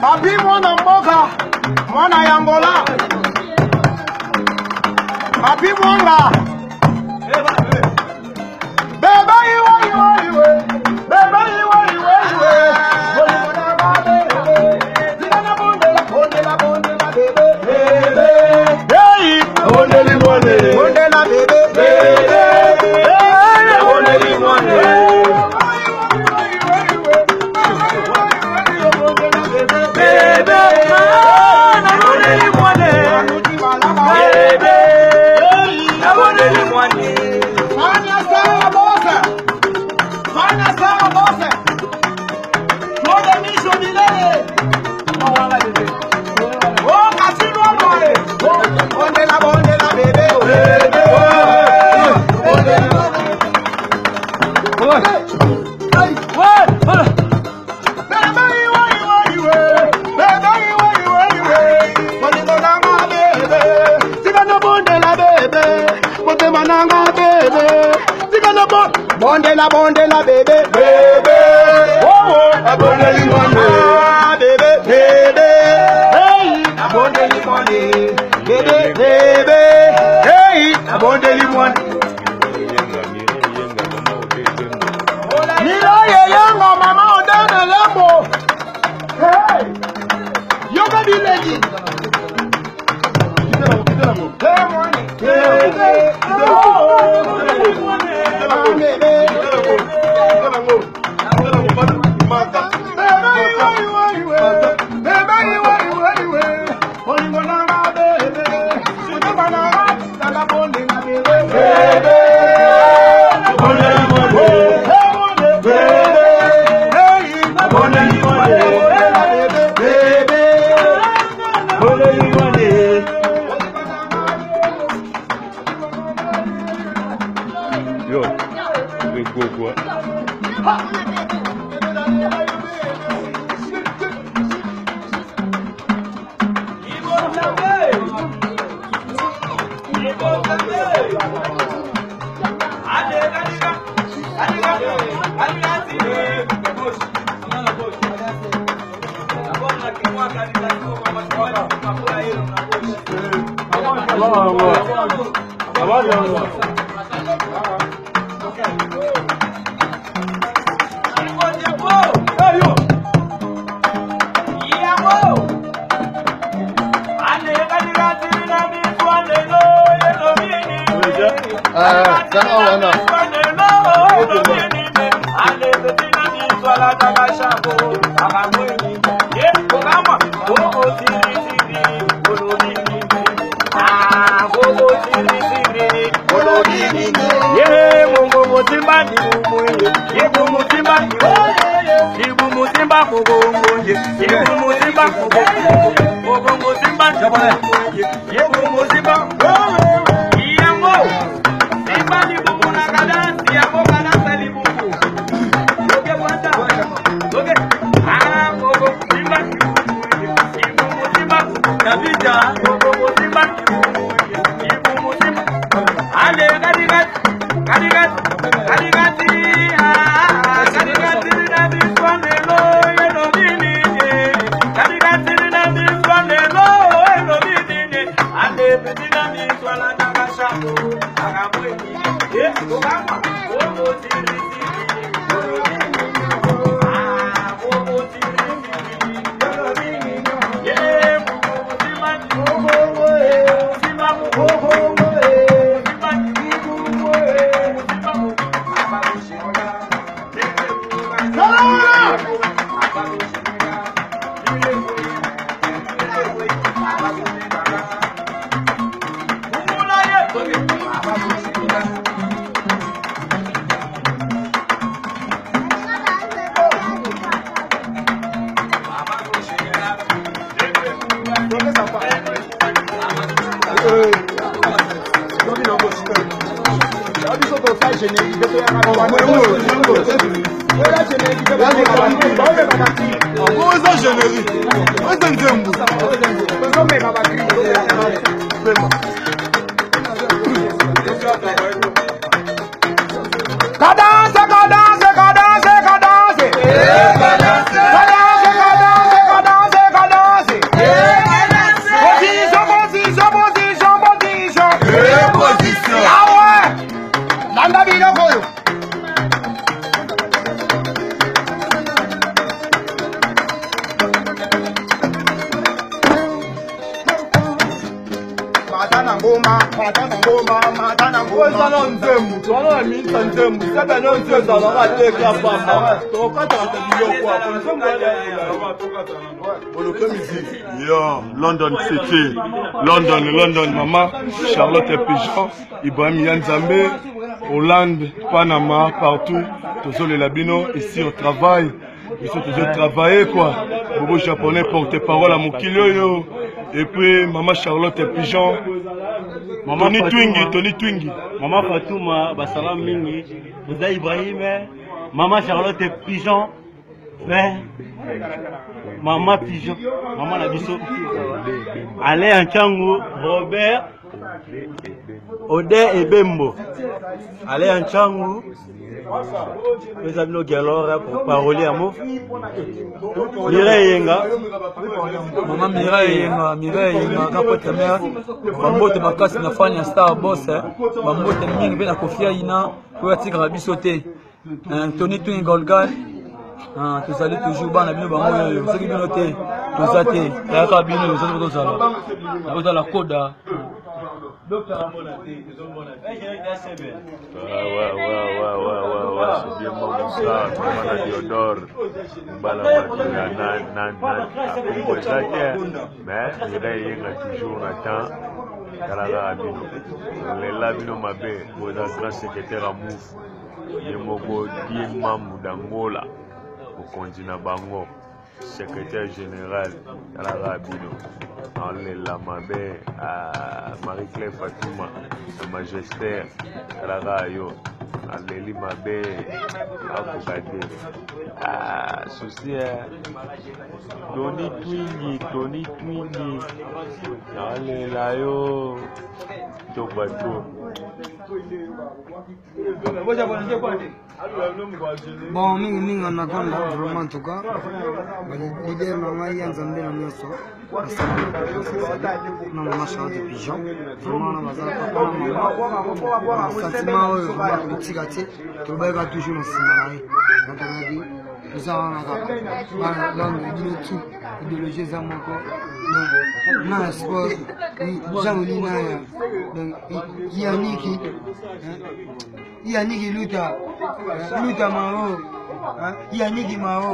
Papi mwana mboka, mwana ya Angola. Papi mwanga. Beba iwe iwe iwe. Beba iwe iwe iwe. Zidana bonde la bonde la bonde la bebe. Bebe. Hey. Bonde li bonde. Bonde la bebe. Bebe. Hey. Bonde li bonde. Bonde la bébé, bébé. Oh oh, abonne li bonde, bébé, bébé. Hey, abonne li bonde, bébé, bébé. Hey, abonne li bonde. Mira yenga mama odana lambo. Hey, yoga di lady. Hey, money. Hey, hey. Yo, we go for it. Don't be London City, London, Maman, Charlotte Pigeon, Ibrahim Yanzambe, Hollande, Panama, partout, tous les labino, ici au travail, ils sont tous travailler quoi. Bobo japonais porte-parole à Mokilio, et puis Maman Charlotte Pigeon, Maman Tony Twingi, Maman Fatouma, Bassalam Mingi, Bouza Ibrahim, Maman Charlotte Pigeon, Maman Pigeon, Maman Labisso, Alain Anchango, Robert, Ode et Bembo, Alain Anchango, les amis Galora pour parolier à mots, Mireille Yenga, Maman Mireille Yenga, Capote Mère, Bambote Bakasi na Fania Star Boss, Bambote Mingi Ben Akofia Ina, Kouatik Rabisote, Tony Twin Golgal. Tous allez toujours bas, nous avons ceux qui nous noté, tous allés, la cabine, nous sommes tous allés. Nous avons la coda. Ouais, c'est bien bon ça, Maman Diodore, mais il y a toujours un temps. Les labino mabé, vous êtes grand secrétaire à Mouf, Yemoko Diemam d'Angola, au continent Bango, secrétaire général à la Rabino, en l'Amabé à Marie-Claire Fatouma, le magistère à la Rayo, à l'Elimabé, à Boukade, à Souci, Tony Twingi, à l'Elayo, Tobato. Bon, mingi on a vraiment en tout cas. L'idée maman Yanzambe na nyoso. Non, maman Charlotte Pigeon. Vraiment na bazala papa maman. Sentiment vraiment petit gâté. Tu vas toujours dans Simanaï. Dans nous avons langue tout idéologie ça mon corps. Non, sport. Jean-Louis Naya. Donc Yannick Luta Maro, Yannick Maro.